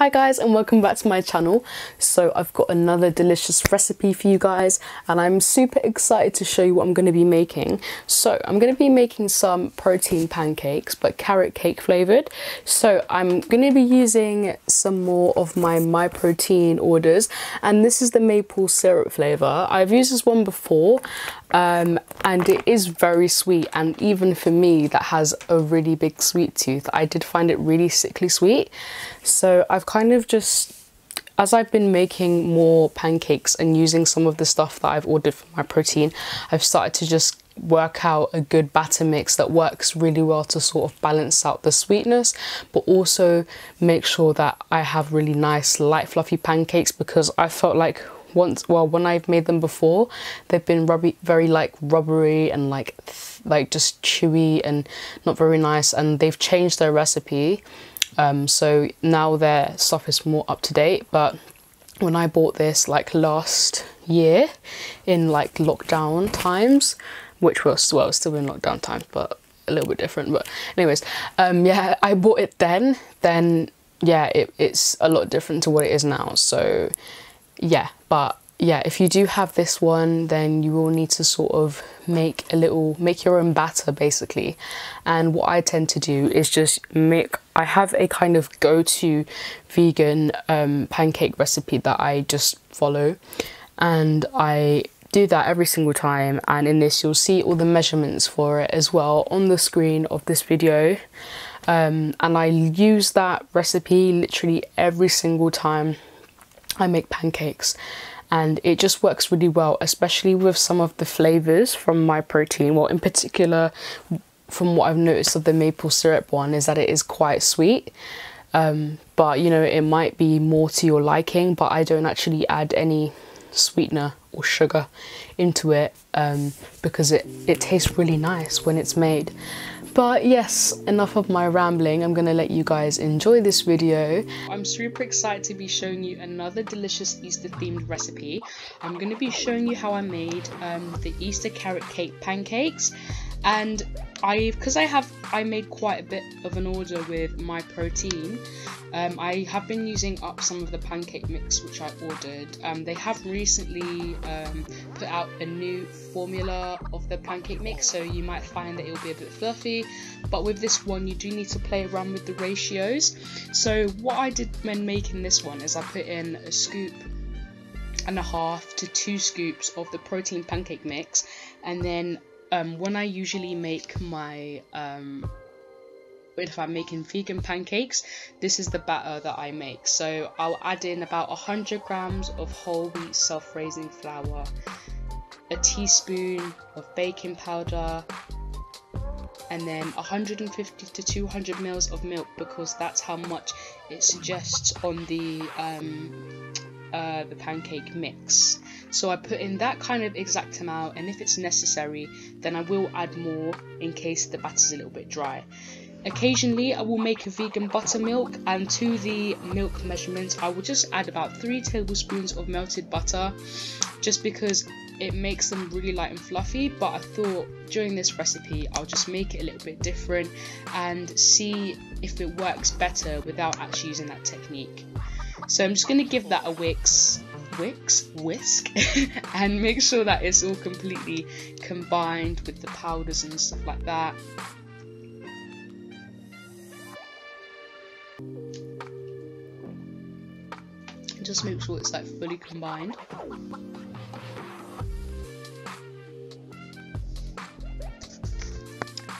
Hi guys, and welcome back to my channel. So I've got another delicious recipe for you guys, and I'm super excited to show you what I'm going to be making. So I'm going to be making some protein pancakes, but carrot cake flavored. So I'm going to be using some more of my Myprotein orders, and this is the maple syrup flavor. I've used this one before, and it is very sweet, and even for me that has a really big sweet tooth, I did find it really sickly sweet. So I've kind of just, as I've been making more pancakes and using some of the stuff that I've ordered for Myprotein, I've started to just work out a good batter mix that works really well to sort of balance out the sweetness, but also make sure that I have really nice light fluffy pancakes, because I felt like when I've made them before, they've been very like rubbery and like just chewy and not very nice, and they've changed their recipe. So now their stuff is more up to date. But when I bought this like last year in like lockdown times, which was, well, still in lockdown times, but a little bit different. But anyways, yeah, I bought it then yeah, it's a lot different to what it is now. So yeah, but yeah, if you do have this one, then you will need to sort of make your own batter basically. And what I tend to do is just I have a kind of go-to vegan pancake recipe that I just follow, and I do that every single time. And in this you'll see all the measurements for it as well on the screen of this video, and I use that recipe literally every single time I make pancakes, and it just works really well, especially with some of the flavors from Myprotein. Well, in particular, from what I've noticed of the maple syrup one, is that it is quite sweet, but you know, it might be more to your liking, but I don't actually add any sweetener or sugar into it, because it tastes really nice when it's made. But yes, enough of my rambling. I'm gonna let you guys enjoy this video. I'm super excited to be showing you another delicious Easter themed recipe. I'm gonna be showing you how I made the Easter carrot cake pancakes, and I made quite a bit of an order with Myprotein. I have been using up some of the pancake mix which I ordered. They have recently put out a new formula of the pancake mix, so you might find that it will be a bit fluffy, but with this one you do need to play around with the ratios. So what I did when making this one is I put in 1.5 scoops to 2 scoops of the protein pancake mix, and then when I usually make my if I'm making vegan pancakes, this is the batter that I make. So I'll add in about 100 grams of whole wheat self-raising flour, a teaspoon of baking powder, and then 150 to 200 mils of milk, because that's how much it suggests on the pancake mix. So I put in that kind of exact amount, and if it's necessary then I will add more in case the batter's a little bit dry. Occasionally I will make a vegan buttermilk, and to the milk measurements I will just add about 3 tablespoons of melted butter, just because it makes them really light and fluffy. But I thought during this recipe I'll just make it a little bit different and see if it works better without actually using that technique. So I'm just going to give that a whisk and make sure that it's all completely combined with the powders and stuff like that. Just make sure it's like fully combined.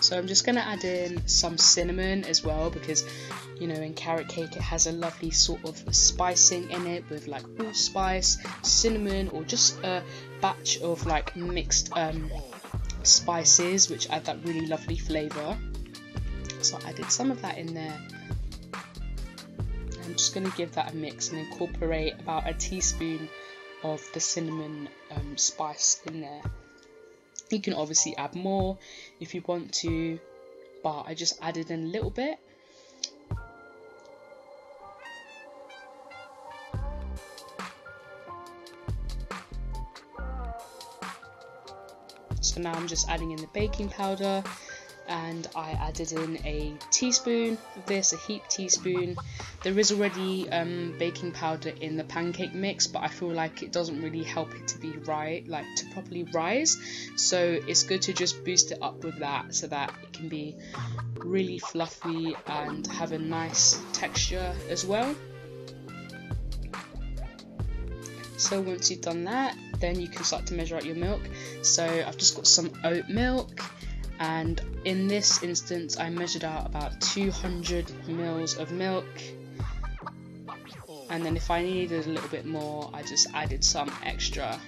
So I'm just going to add in some cinnamon as well, because you know, in carrot cake it has a lovely sort of spicing in it with like allspice, cinnamon, or just a batch of like mixed spices which add that really lovely flavour. So I added some of that in there. I'm just going to give that a mix and incorporate about a teaspoon of the cinnamon spice in there. You can obviously add more if you want to, but I just added in a little bit. So now I'm just adding in the baking powder, and I added in a teaspoon of this, a heaped teaspoon. There is already baking powder in the pancake mix, but I feel like it doesn't really help it to be to properly rise, so it's good to just boost it up with that so that it can be really fluffy and have a nice texture as well. So once you've done that, then you can start to measure out your milk. So I've just got some oat milk, and in this instance I measured out about 200 ml of milk, and then if I needed a little bit more I just added some extra.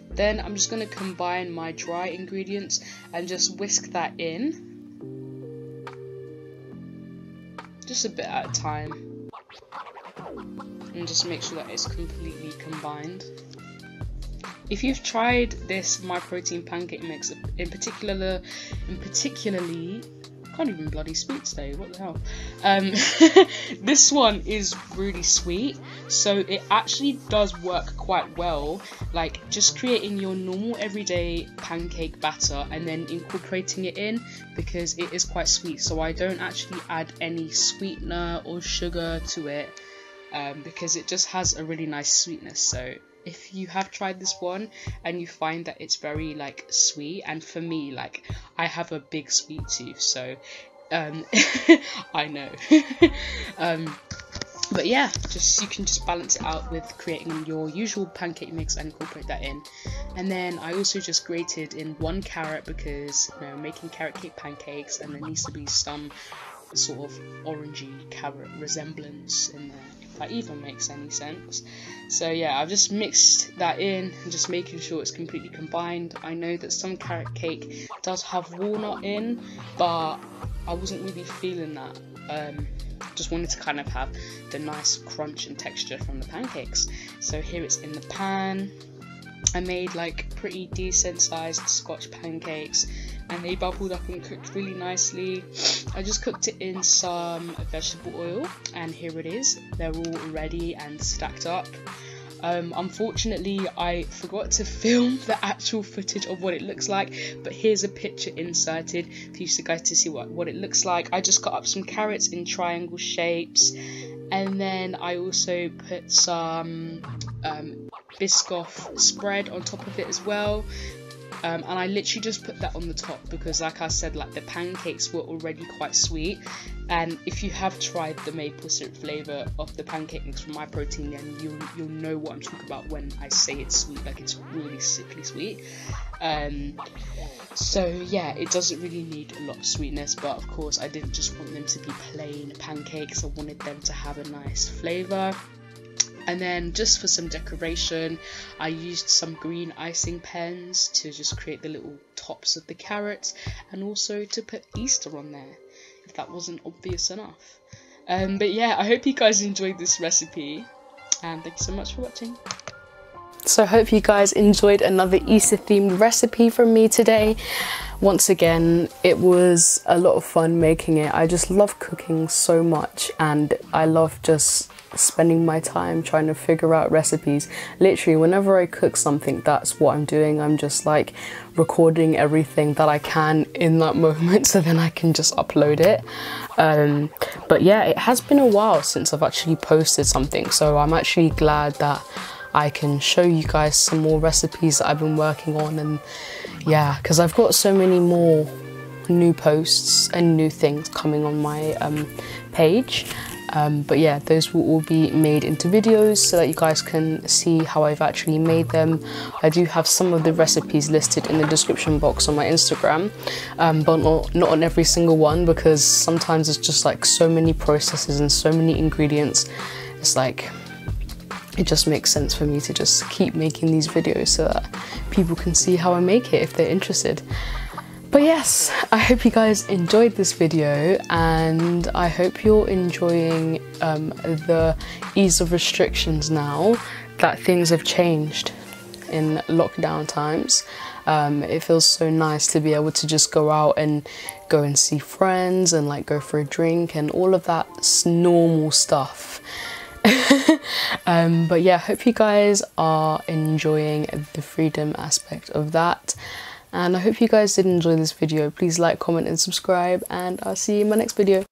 Then I'm just going to combine my dry ingredients and just whisk that in, just a bit at a time, and just make sure that it's completely combined. If you've tried this Myprotein pancake mix, in particularly, I can't even bloody speak today, what the hell? This one is really sweet, so it actually does work quite well, like just creating your normal everyday pancake batter and then incorporating it in, because it is quite sweet. So I don't actually add any sweetener or sugar to it, because it just has a really nice sweetness. So if you have tried this one and you find that it's very like sweet, and for me, like, I have a big sweet tooth, so I know. But yeah, you can just balance it out with creating your usual pancake mix and incorporate that in. And then I also just grated in 1 carrot, because, you know, making carrot cake pancakes, and there needs to be some sort of orangey carrot resemblance in there, if that even makes any sense. So yeah, I've just mixed that in and just making sure it's completely combined. I know that some carrot cake does have walnut in, but I wasn't really feeling that. Just wanted to kind of have the nice crunch and texture from the pancakes. So here it's in the pan. I made like pretty decent sized Scotch pancakes, and they bubbled up and cooked really nicely. I just cooked it in some vegetable oil, and here it is. They're all ready and stacked up. Unfortunately, I forgot to film the actual footage of what it looks like, but here's a picture inserted for you guys to see what it looks like. I just cut up some carrots in triangle shapes, and then I also put some Biscoff spread on top of it as well. And I literally just put that on the top because, like I said, like, the pancakes were already quite sweet, and if you have tried the maple syrup flavour of the pancake mix from Myprotein, then you'll know what I'm talking about when I say it's sweet. Like, it's really sickly sweet. So yeah, it doesn't really need a lot of sweetness, but of course I didn't just want them to be plain pancakes. I wanted them to have a nice flavour. And then just for some decoration, I used some green icing pens to just create the little tops of the carrots, and also to put Eastr on there, if that wasn't obvious enough. But yeah, I hope you guys enjoyed this recipe, and thank you so much for watching. So I hope you guys enjoyed another Easter themed recipe from me today. Once again, it was a lot of fun making it. I just love cooking so much, and I love just spending my time trying to figure out recipes. Literally, whenever I cook something, that's what I'm doing. I'm just like recording everything that I can in that moment, so then I can just upload it. But yeah, it has been a while since I've actually posted something, so I'm actually glad that I can show you guys some more recipes that I've been working on. And yeah, because I've got so many more new posts and new things coming on my page. But yeah, those will all be made into videos so that you guys can see how I've actually made them. I do have some of the recipes listed in the description box on my Instagram, but not on every single one, because sometimes it's just like so many processes and so many ingredients. It's like, it just makes sense for me to just keep making these videos so that people can see how I make it if they're interested. But yes, I hope you guys enjoyed this video, and I hope you're enjoying the ease of restrictions now that things have changed in lockdown times. It feels so nice to be able to just go out and go and see friends and like go for a drink and all of that normal stuff. But yeah, hope you guys are enjoying the freedom aspect of that. And I hope you guys did enjoy this video. Please like, comment and subscribe, and I'll see you in my next video.